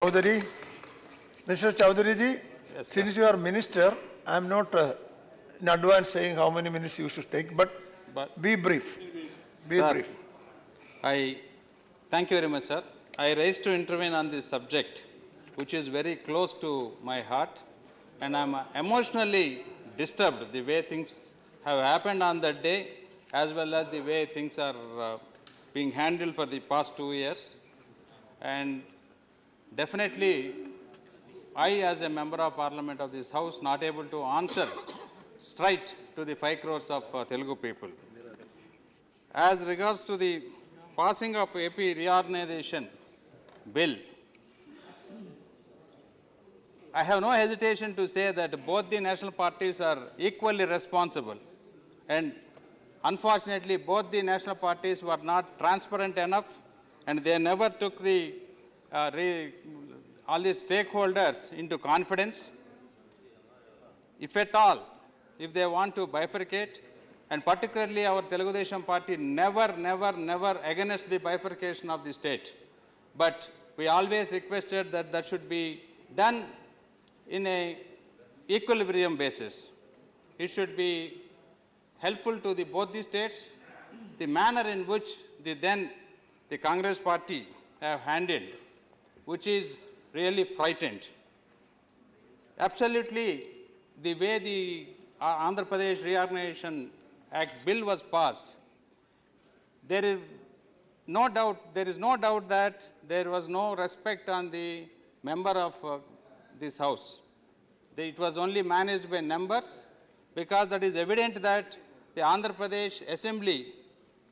Chowdary. Mr. Chowdary ji, Yes, since you are minister, I am not in advance saying how many minutes you should take, but be brief. Be Sir, brief. I thank you very much, sir. I raised to intervene on this subject, which is very close to my heart, and I'm emotionally disturbed the way things have happened on that day, as well as the way things are being handled for the past 2 years. And definitely, I, as a member of parliament of this house, not able to answer straight to the 5 crores of Telugu people. As regards to the passing of AP Reorganization Bill, I have no hesitation to say that both the national parties are equally responsible. And unfortunately, both the national parties were not transparent enough, and they never took the all the stakeholders into confidence. If at all, if they want to bifurcate, and particularly our Telugu Desam party never against the bifurcation of the state. But we always requested that that should be done in a equilibrium basis. It should be helpful to both the states. The manner in which the Congress party have handled, which is really frightened. Absolutely, the way the Andhra Pradesh Reorganization Act bill was passed, there is no doubt that there was no respect on the member of this house. It was only managed by numbers, because that is evident that the Andhra Pradesh Assembly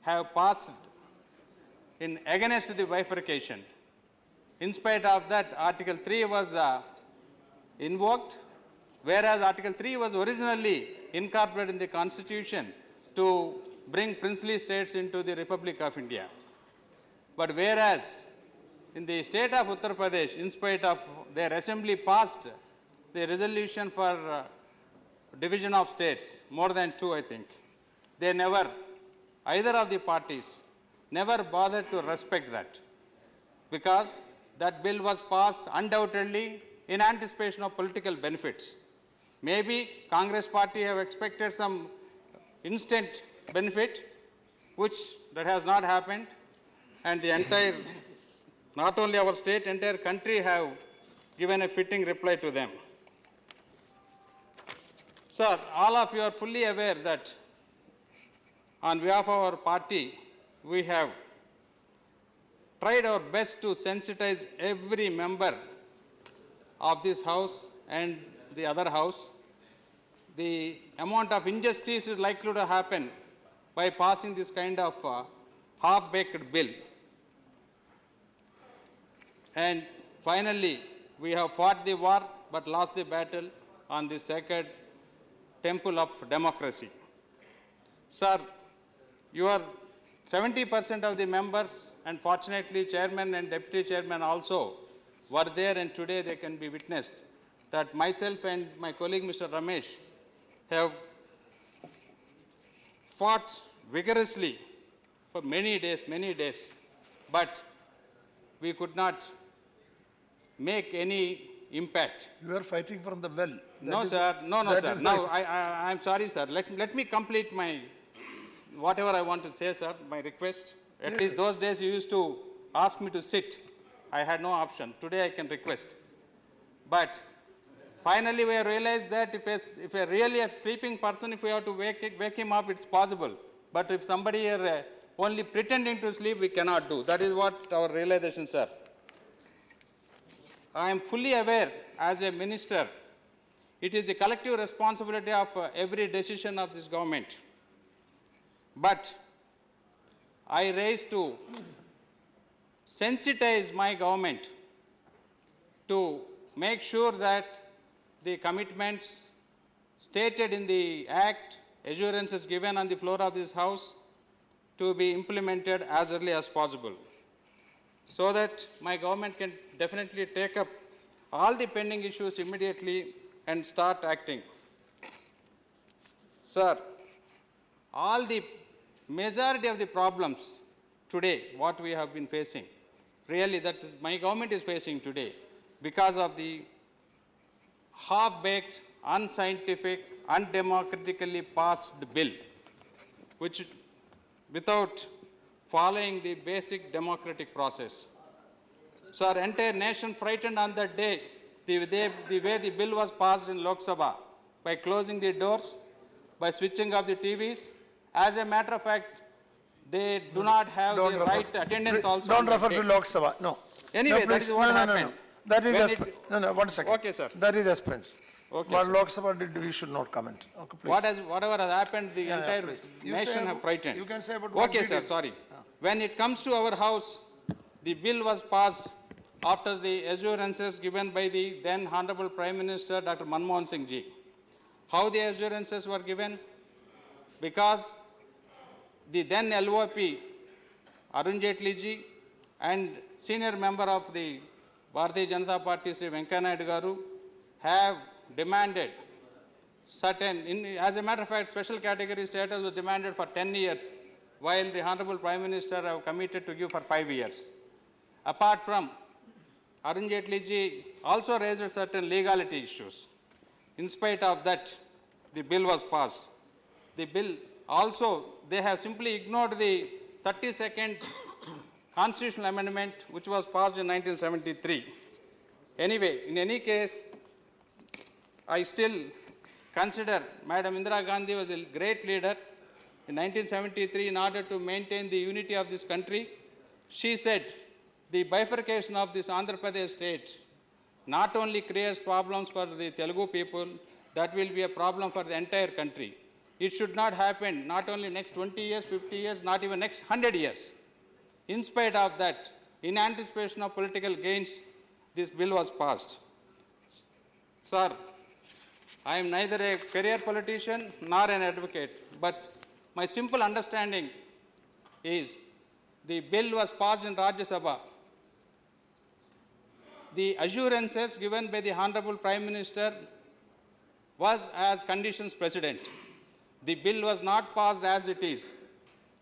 have passed in against the bifurcation. In spite of that, Article 3 was invoked, whereas Article 3 was originally incorporated in the Constitution to bring princely states into the Republic of India. But whereas in the state of Uttar Pradesh, in spite of their assembly passed the resolution for division of states, more than 2, I think, they never, either of the parties, never bothered to respect that, because that bill was passed undoubtedly in anticipation of political benefits. Maybe Congress party have expected some instant benefit, which that has not happened, and the entire, not only our state, entire country have given a fitting reply to them. Sir, all of you are fully aware that on behalf of our party, we have tried our best to sensitize every member of this house and the other house. The amount of injustice is likely to happen by passing this kind of half-baked bill. And finally, we have fought the war but lost the battle on the sacred temple of democracy. Sir, you are 70% of the members, and fortunately chairman and deputy chairman also were there, and today they can be witnessed that myself and my colleague Mr. Ramesh have fought vigorously for many days, but we could not make any impact. You are fighting from the well. No, sir. No, sir. No, I'm sorry, sir. Let me complete my, whatever I want to say, sir, my request. At least those days you used to ask me to sit. I had no option. Today I can request. But finally we have realized that if a really a sleeping person, if we have to wake him up, it's possible. But if somebody are only pretending to sleep, we cannot do. That is what our realization, sir. I am fully aware as a minister, it is the collective responsibility of every decision of this government. But I raised to sensitize my government to make sure that the commitments stated in the Act, assurances given on the floor of this House, to be implemented as early as possible, so that my government can definitely take up all the pending issues immediately and start acting. Sir, all the majority of the problems today, what we have been facing, really that is my government is facing today, because of the half-baked, unscientific, undemocratically passed bill, which without following the basic democratic process. So our entire nation frightened on that day, the way the bill was passed in Lok Sabha, by closing the doors, by switching off the TVs. As a matter of fact, they do not have the right attendance also. Don't refer to Lok Sabha, no. Anyway, No, that please. is what No, happened. That is When expense. No, one second. Okay, sir. That is expense. Okay, What sir. Lok Sabha did, we should not comment. Okay, please. Whatever has happened, the Yeah, entire please. You nation say have about- frightened. you can say about what Okay, we sir, did. sorry. When it comes to our house, the bill was passed after the assurances given by the then Honorable Prime Minister, Dr. Manmohan Singh ji. How the assurances were given? Because the then LOP, Arun Jaitley ji, and senior member of the Bharatiya Janata Party, Shri Venkaiah Naidu garu, have demanded as a matter of fact, special category status was demanded for 10 years, while the Honorable Prime Minister have committed to give for 5 years. Apart from, Arun Jaitley ji also raised certain legality issues. In spite of that, the bill was passed. The bill also, they have simply ignored the 32nd constitutional amendment which was passed in 1973. Anyway, in any case, I still consider Madam Indira Gandhi was a great leader. In 1973, in order to maintain the unity of this country, she said the bifurcation of this Andhra Pradesh state not only creates problems for the Telugu people, that will be a problem for the entire country. It should not happen not only next 20 years, 50 years, not even next 100 years. In spite of that, in anticipation of political gains, this bill was passed. Sir, I am neither a career politician nor an advocate, but my simple understanding is the bill was passed in Rajya Sabha. The assurances given by the Honorable Prime Minister was as conditions precedent. The bill was not passed as it is.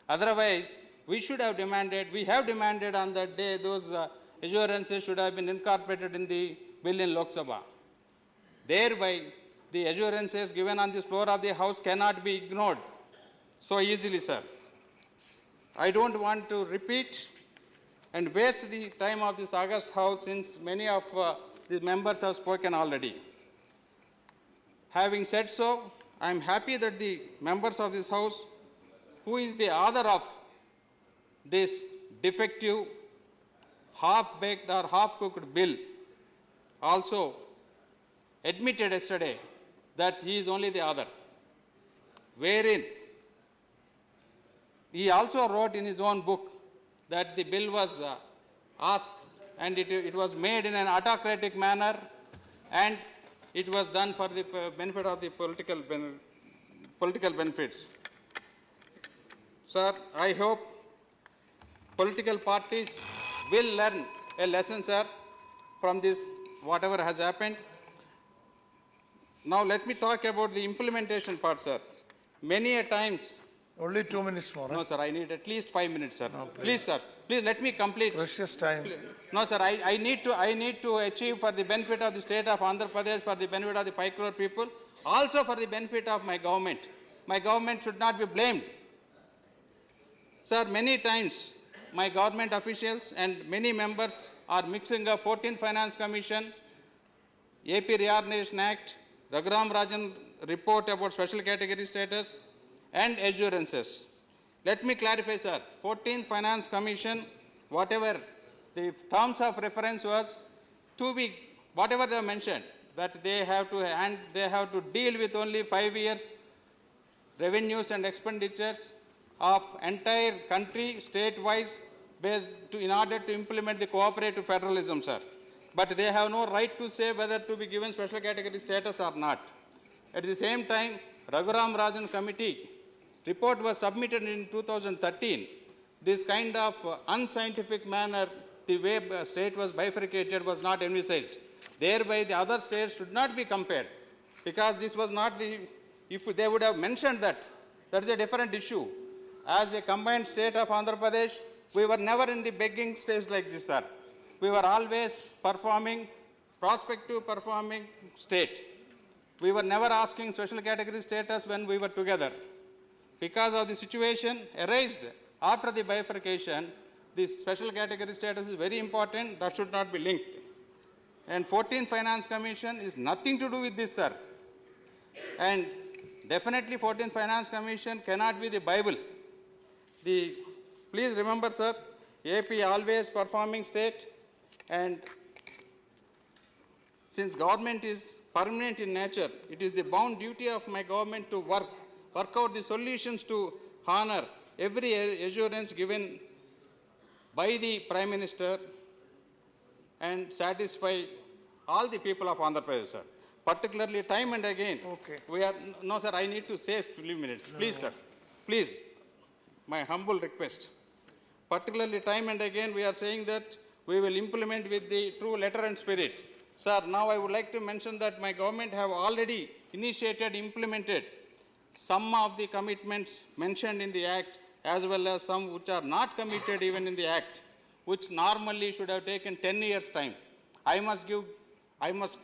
Otherwise, we should have demanded, we have demanded on that day, those assurances should have been incorporated in the bill in Lok Sabha. Thereby, the assurances given on this floor of the House cannot be ignored so easily, sir. I don't want to repeat and waste the time of this August House since many of the members have spoken already. Having said so, I am happy that the members of this House, who is the author of this defective, half-baked or half-cooked bill, also admitted yesterday that he is only the author, wherein he also wrote in his own book that the bill was asked and it was made in an autocratic manner and it was done for the benefit of the political benefits. Sir, I hope political parties will learn a lesson, sir, from this, whatever has happened. Now let me talk about the implementation part, sir. Many a times. Only 2 minutes more. No, sir, I need at least 5 minutes, sir. No, please, sir. Please let me complete. Precious time. No, sir, I need to achieve for the benefit of the state of Andhra Pradesh, for the benefit of the 5 crore people, also for the benefit of my government. My government should not be blamed. Sir, many times my government officials and many members are mixing up 14th Finance Commission, AP Reorganization Act, Raghuram Rajan report about special category status, and assurances. Let me clarify, sir. 14th Finance Commission, whatever the terms of reference was to be, whatever they mentioned, that they have to deal with only 5 years revenues and expenditures of entire country, state-wise, in order to implement the cooperative federalism, sir. But they have no right to say whether to be given special category status or not. At the same time, Raghuram Rajan committee report was submitted in 2013. This kind of unscientific manner, the way state was bifurcated was not envisaged. Thereby, the other states should not be compared, because this was not the, if they would have mentioned that, that is a different issue. As a combined state of Andhra Pradesh, we were never in the begging stage like this, sir. We were always performing prospective performing state. We were never asking special category status when we were together. Because of the situation arised after the bifurcation, this special category status is very important. That should not be linked. And 14th Finance Commission is nothing to do with this, sir. And definitely 14th Finance Commission cannot be the Bible. Please remember, sir, AP always performing state, and since government is permanent in nature, it is the bound duty of my government to work out the solutions to honor every assurance given by the Prime Minister and satisfy all the people of Andhra Pradesh, sir. Particularly time and again. Okay. No, sir, I need to say a few minutes. Please, sir. Please, my humble request. Particularly time and again we are saying that we will implement with the true letter and spirit. Sir, now I would like to mention that my government have already initiated, implemented some of the commitments mentioned in the Act, as well as some which are not committed even in the Act, which normally should have taken 10 years' time. I must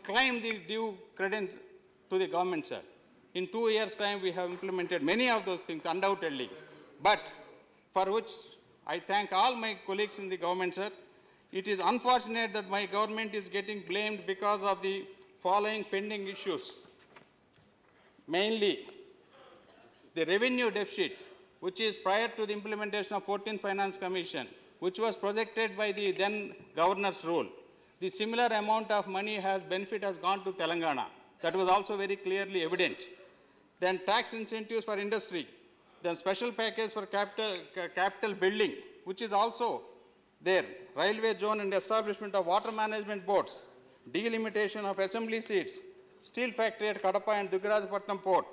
claim the due credence to the government, sir. In 2 years' time, we have implemented many of those things, undoubtedly. But for which I thank all my colleagues in the government, sir. It is unfortunate that my government is getting blamed because of the following pending issues. Mainly, the revenue deficit, which is prior to the implementation of 14th Finance Commission, which was projected by the then governor's rule. The similar amount of money benefit has gone to Telangana. That was also very clearly evident. Then tax incentives for industry. Then special package for capital building, which is also there. Railway zone and establishment of water management boards. Delimitation of assembly seats. Steel factory at Kadapa and Duggirajapatnam port.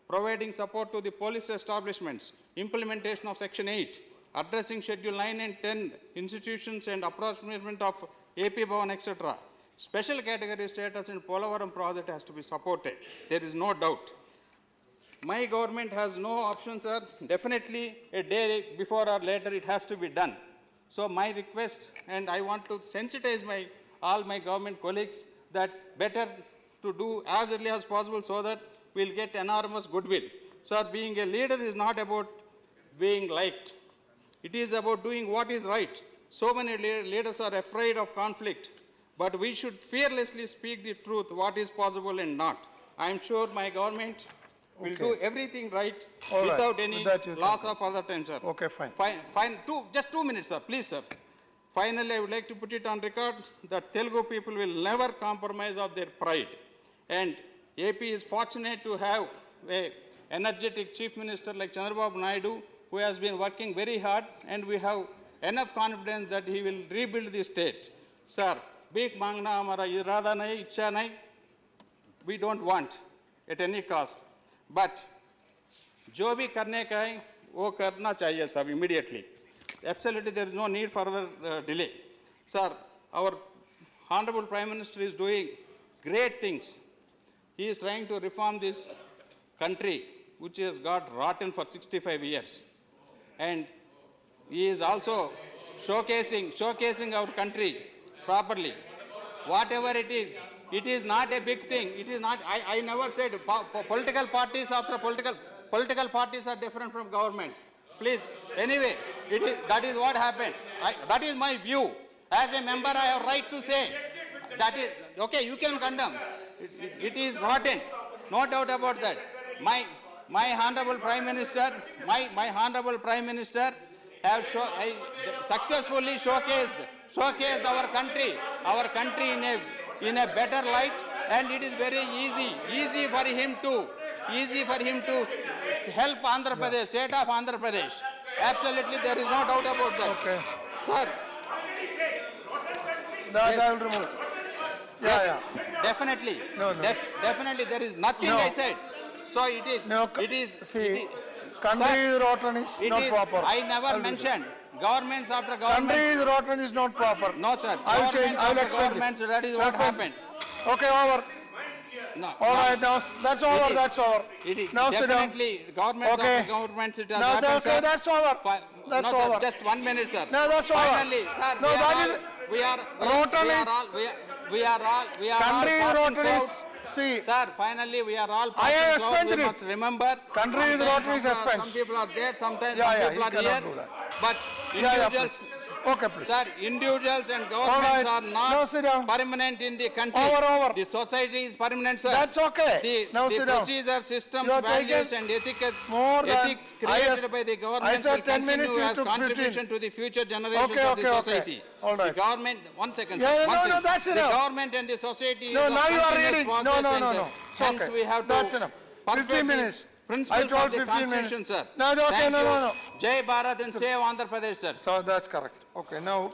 Providing support to the police establishments. Implementation of Section 8. Addressing Schedule 9 and 10 institutions and approximation of AP Bhavan, etc. Special category status in Polavaram project has to be supported. There is no doubt. My government has no option, sir. Definitely a day before or later it has to be done. So my request, and I want to sensitize all my government colleagues that better to do as early as possible so that we'll get enormous goodwill. Sir, being a leader is not about being liked. It is about doing what is right. So many leaders are afraid of conflict, but we should fearlessly speak the truth, what is possible and not. I am sure my government will do everything right without any loss of further time, sir. Okay, fine. Just 2 minutes, sir. Please, sir. Finally, I would like to put it on record that Telugu people will never compromise of their pride. And AP is fortunate to have an energetic chief minister like Chandrababu Naidu, who has been working very hard, and we have enough confidence that he will rebuild the state. Sir, big mangna hamara irada nahi, ichha nahi, we don't want at any cost. But jo bhi karne ka hai, wo karna chahiye, sir, immediately. Absolutely, there is no need for further delay. Sir, our Honorable Prime Minister is doing great things. He is trying to reform this country, which has got rotten for 65 years. And he is also showcasing our country properly. Whatever it is not a big thing. It is not, I never said political parties political parties are different from governments. Please, anyway, that is what happened. That is my view. As a member, I have right to say. That is, okay, you can condemn. It is rotten. No doubt about that. My Honorable Prime Minister, my Honorable Prime Minister have successfully showcased our country in a better light, and it is very easy for him to help Andhra Pradesh, state of Andhra Pradesh. Absolutely, there is no doubt about that. Okay. Sir. I will remove. Yeah. Definitely. No. Definitely, there is nothing I said. So it is. No, country is rotten is not proper. I never mentioned governments after governments. Country is rotten is not proper. No, sir. I will change. I will explain. Governments, that is what happened. Okay, over. No, all right, now that's over. That's over. It is. Now sit down. Definitely, governments after governments it has happened. Okay, that's over. That's over. Sir, just 1 minute, sir. No, that's over. Finally, sir. No, we are rotten is. we are all Country is passing Rotaries. clouds. See, Sir, finally, we are all I have passing clouds. explained We it. must remember. Country is sometimes Rotaries some suspense. people are there, sometimes Yeah, some yeah, people he are cannot here. do that. But Yeah, individuals, okay, please. sir, individuals and All governments right. are Now sit down. not permanent in the country. Over. The society is permanent, sir. That's okay. Now The sit down. procedure, systems, You are values taking and more than- ethics created by the I government said will 10 minutes, continue you as took contribution 15. to the future generations Okay, of the okay, society. okay. All right. The government, one second, Yeah, sir, yeah, one no, second. that's The enough. government and the society No, is a now you are continuous reading. No, process no, and, no, no. hence Okay. we have to That's enough. perfect 15 the minutes. principles I told of the 15 constitution, minutes. sir. No, okay, Thank no, you. no, no. Jai Bharat and save Andhra Pradesh, sir. So that's correct. Okay, now